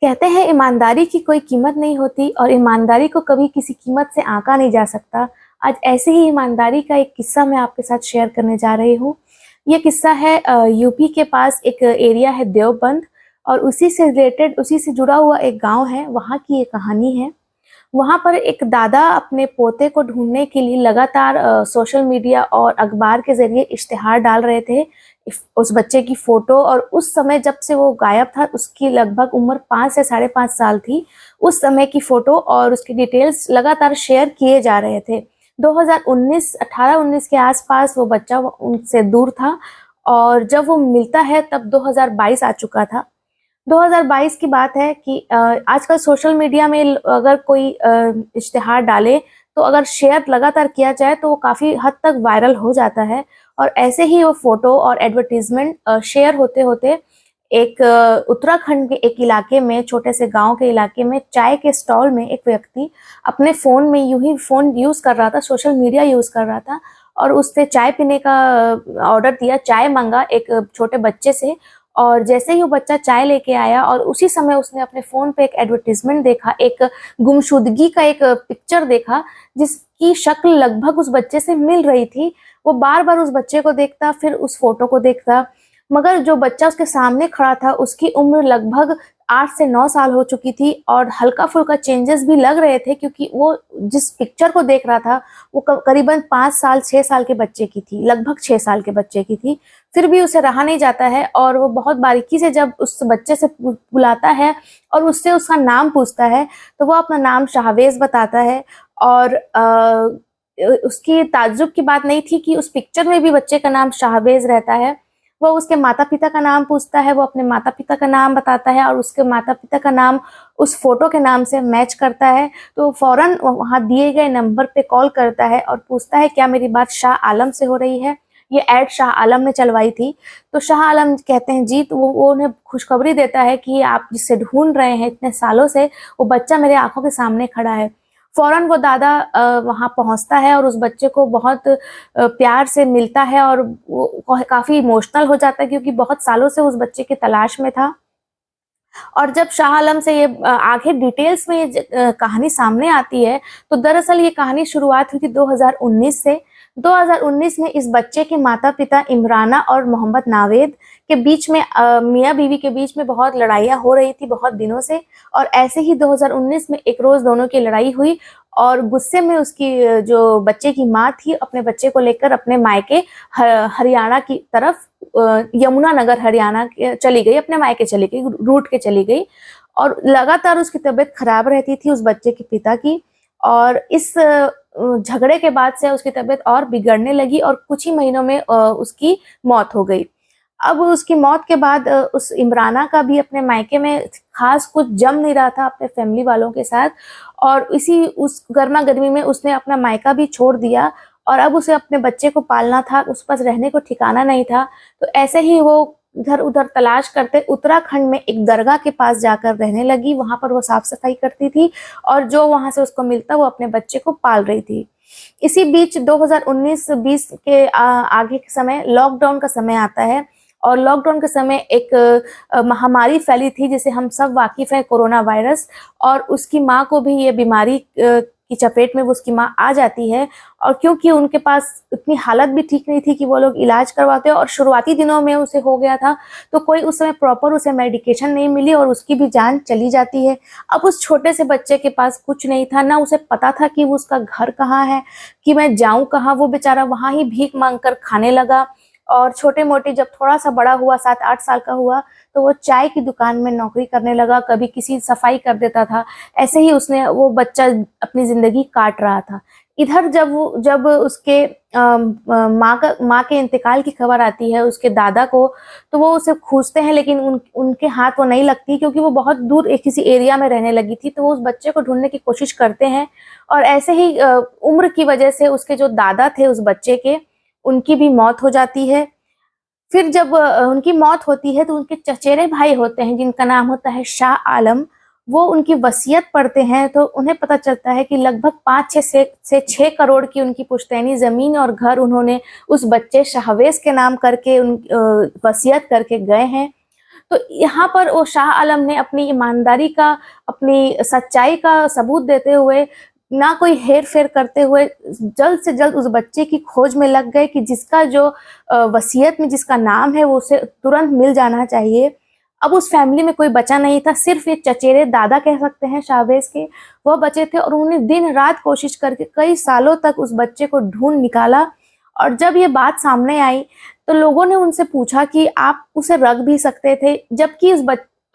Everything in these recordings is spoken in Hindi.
कहते हैं ईमानदारी की कोई कीमत नहीं होती और ईमानदारी को कभी किसी कीमत से आंका नहीं जा सकता। आज ऐसे ही ईमानदारी का एक किस्सा मैं आपके साथ शेयर करने जा रही हूँ। ये किस्सा है यूपी के पास एक एरिया है देवबंद और उसी से रिलेटेड उसी से जुड़ा हुआ एक गाँव है, वहाँ की ये कहानी है। वहाँ पर एक दादा अपने पोते को ढूँढने के लिए लगातार सोशल मीडिया और अखबार के ज़रिए इश्तिहार डाल रहे थे। उस बच्चे की फ़ोटो और उस समय जब से वो गायब था उसकी लगभग उम्र 5 से साढ़े 5 साल थी। उस समय की फ़ोटो और उसकी डिटेल्स लगातार शेयर किए जा रहे थे। 2019 18-19 के आस-पास वो बच्चा उनसे दूर था और जब वो मिलता है तब 2022 आ चुका था। 2022 की बात है कि आजकल सोशल मीडिया में अगर कोई इश्तिहार डाले तो अगर शेयर लगातार किया जाए तो वो काफ़ी हद तक वायरल हो जाता है। और ऐसे ही वो फ़ोटो और एडवर्टाइज़मेंट शेयर होते-होते एक उत्तराखंड के एक इलाके में, छोटे से गाँव के इलाके में चाय के स्टॉल में एक व्यक्ति अपने फ़ोन में यूँ ही फ़ोन यूज़ कर रहा था, सोशल मीडिया यूज़ कर रहा था और उसने चाय पीने का ऑर्डर दिया, चाय माँगा एक छोटे बच्चे से। और जैसे ही वो बच्चा चाय लेके आया और उसी समय उसने अपने फ़ोन पे एक एडवर्टाइज़मेंट देखा, एक गुमशुदगी का एक पिक्चर देखा, जिसकी शक्ल लगभग उस बच्चे से मिल रही थी। वो बार-बार उस बच्चे को देखता, फिर उस फ़ोटो को देखता, मगर जो बच्चा उसके सामने खड़ा था, उसकी उम्र लगभग 8 से 9 साल हो चुकी थी और हल्का-फुल्का चेंजेस भी लग रहे थे क्योंकि वो जिस पिक्चर को देख रहा था, वो करीबन 5 साल, 6 साल के बच्चे की थी, लगभग 6 साल के बच्चे की थी। फिर भी उसे रहा नहीं जाता है और वो बहुत बारीकी से जब उस बच्चे से बुलाता है और उससे उसका नाम पूछता है, तो वो अपना नाम शाहवेज़ बताता है। और उसकी ताज्जुब की बात नहीं थी कि उस पिक्चर में भी बच्चे का नाम शाहवेज़ रहता है। वो उसके माता-पिता का नाम पूछता है, वो अपने माता-पिता का नाम बताता है और उसके माता-पिता का नाम उस फ़ोटो के नाम से मैच करता है, तो फ़ौरन वहाँ दिए गए नंबर पे कॉल करता है और पूछता है, "क्या मेरी बात शाह आलम से हो रही है?" ये ऐड शाह आलम ने चलवाई थी। तो शाह आलम कहते हैं, "जी।" तो वो उन्हें खुशखबरी देता है कि आप जिसे ढूँढ रहे हैं इतने सालों से, वो बच्चा मेरे आँखों के सामने खड़ा है। फ़ौरन वो दादा वहाँ पहुँचता है और उस बच्चे को बहुत प्यार से मिलता है और वो काफ़ी इमोशनल हो जाता है क्योंकि बहुत सालों से उस बच्चे की तलाश में था। और जब शाह आलम से ये आगे डिटेल्स में ये कहानी सामने आती है, तो दरअसल ये कहानी शुरुआत हुई थी 2019 से। 2019 में इस बच्चे के माता-पिता इमराना और मोहम्मद नावेद के बीच में मियाँ-बीवी के बीच में बहुत लड़ाइयाँ हो रही थी बहुत दिनों से और ऐसे ही 2019 में एक रोज़ दोनों की लड़ाई हुई और गुस्से में उसकी जो बच्चे की माँ थी, अपने बच्चे को लेकर अपने मायके हरियाणा की तरफ यमुनानगर हरियाणा के चली गई, अपने मायके चली गई, रूठ के चली गई और लगातार उसकी तबीयत खराब रहती थी उस बच्चे के पिता की। और इस झगड़े के बाद से उसकी तबीयत और बिगड़ने लगी और कुछ ही महीनों में उसकी मौत हो गई। अब उसकी मौत के बाद उस इमराना का भी अपने मायके में ख़ास कुछ जम नहीं रहा था अपने फैमिली वालों के साथ और इसी उस गरमा-गर्मी में उसने अपना मायका भी छोड़ दिया और अब उसे अपने बच्चे को पालना था, उस पास रहने को ठिकाना नहीं था। तो ऐसे ही वो इधर-उधर तलाश करते उत्तराखंड में एक दरगाह के पास जाकर रहने लगी, वहाँ पर वो साफ-सफाई करती थी और जो वहाँ से उसको मिलता वो अपने बच्चे को पाल रही थी। इसी बीच 2019-20 के आगे के समय लॉकडाउन का समय आता है और लॉकडाउन के समय एक महामारी फैली थी जिसे हम सब वाकिफ़ हैं, कोरोना वायरस। और उसकी माँ को भी ये बीमारी की चपेट में वो उसकी माँ आ जाती है और क्योंकि उनके पास इतनी हालत भी ठीक नहीं थी कि वो लोग इलाज करवाते और शुरुआती दिनों में उसे हो गया था, तो कोई उस समय प्रॉपर उसे मेडिकेशन नहीं मिली और उसकी भी जान चली जाती है। अब उस छोटे से बच्चे के पास कुछ नहीं था, ना उसे पता था कि वो उसका घर कहाँ है, कि मैं जाऊँ कहाँ? वो बेचारा वहाँ ही भीख माँग कर खाने लगा और छोटे-मोटे जब थोड़ा-सा बड़ा हुआ, 7-8 साल का हुआ, तो वो चाय की दुकान में नौकरी करने लगा, कभी किसी सफाई कर देता था। ऐसे ही वो बच्चा अपनी ज़िंदगी काट रहा था। इधर जब उसके माँ के इंतकाल की खबर आती है उसके दादा को, तो वो उसे खोजते हैं लेकिन उनके हाथ वो नहीं लगती क्योंकि वो बहुत दूर एक किसी एरिया में रहने लगी थी, तो वो उस बच्चे को ढूँढने की कोशिश करते हैं और ऐसे ही उम्र की वजह से उसके जो दादा थे उस बच्चे के, उनकी भी मौत हो जाती है। फिर जब उनकी मौत होती है तो उनके चचेरे भाई होते हैं जिनका नाम होता है शाह आलम, वो उनकी वसीयत पढ़ते हैं तो उन्हें पता चलता है कि लगभग 5-6 से 6 करोड़ की उनकी पुश्तैनी ज़मीन और घर उन्होंने उस बच्चे शाहवेज़ के नाम करके वसीयत करके गए हैं। तो यहाँ पर वो शाह आलम ने अपनी ईमानदारी का, अपनी सच्चाई का सबूत देते हुए, ना कोई हेर फेर करते हुए, जल्द से जल्द उस बच्चे की खोज में लग गए कि जिसका जो वसीयत में जिसका नाम है वो उसे तुरंत मिल जाना चाहिए। अब उस फैमिली में कोई बचा नहीं था, सिर्फ ये चचेरे दादा कह सकते हैं शाहबाज के, वो बचे थे। और उन्होंने दिन रात कोशिश करके कई सालों तक उस बच्चे को ढूंढ निकाला। और जब ये बात सामने आई तो लोगों ने उनसे पूछा कि आप उसे रख भी सकते थे, जबकि इस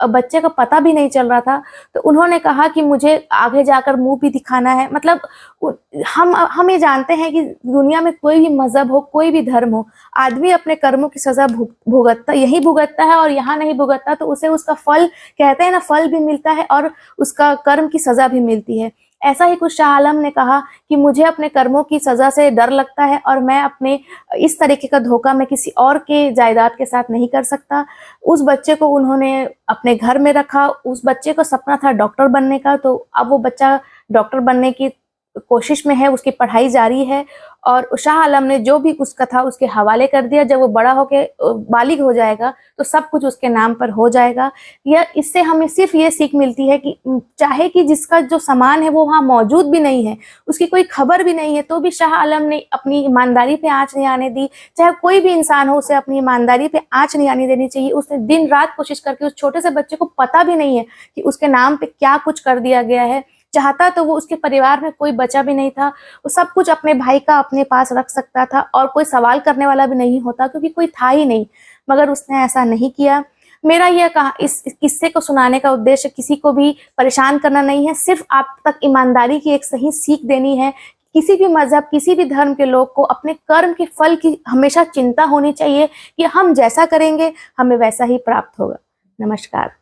बच्चे का पता भी नहीं चल रहा था। तो उन्होंने कहा कि मुझे आगे जाकर मुंह भी दिखाना है। मतलब हम ये जानते हैं कि दुनिया में कोई भी मजहब हो, कोई भी धर्म हो, आदमी अपने कर्मों की सजा भुगतता यही भुगतता है, और यहाँ नहीं भुगतता तो उसे उसका फल, कहते हैं ना, फल भी मिलता है और उसका कर्म की सजा भी मिलती है। ऐसा ही कुछ शाह आलम ने कहा कि मुझे अपने कर्मों की सजा से डर लगता है और मैं अपने इस तरीके का धोखा मैं किसी और के जायदाद के साथ नहीं कर सकता। उस बच्चे को उन्होंने अपने घर में रखा। उस बच्चे का सपना था डॉक्टर बनने का, तो अब वो बच्चा डॉक्टर बनने की कोशिश में है, उसकी पढ़ाई जारी है। और शाह आलम ने जो भी उसका था उसके हवाले कर दिया। जब वो बड़ा होके बालिग हो जाएगा तो सब कुछ उसके नाम पर हो जाएगा। यह इससे हमें सिर्फ ये सीख मिलती है कि चाहे कि जिसका जो सामान है वो वहाँ मौजूद भी नहीं है, उसकी कोई खबर भी नहीं है, तो भी शाह आलम ने अपनी ईमानदारी पे आंच नहीं आने दी। चाहे कोई भी इंसान हो, उसे अपनी ईमानदारी पे आंच नहीं आने देनी चाहिए। उसने दिन रात कोशिश करके, उस छोटे से बच्चे को पता भी नहीं है कि उसके नाम पे क्या कुछ कर दिया गया है। चाहता तो वो उसके परिवार में कोई बचा भी नहीं था, वो सब कुछ अपने भाई का अपने पास रख सकता था और कोई सवाल करने वाला भी नहीं होता, क्योंकि कोई था ही नहीं। मगर उसने ऐसा नहीं किया। मेरा यह कहा इस किस्से को सुनाने का उद्देश्य किसी को भी परेशान करना नहीं है, सिर्फ आप तक ईमानदारी की एक सही सीख देनी है। किसी भी मजहब, किसी भी धर्म के लोग को अपने कर्म के फल की हमेशा चिंता होनी चाहिए कि हम जैसा करेंगे हमें वैसा ही प्राप्त होगा। नमस्कार।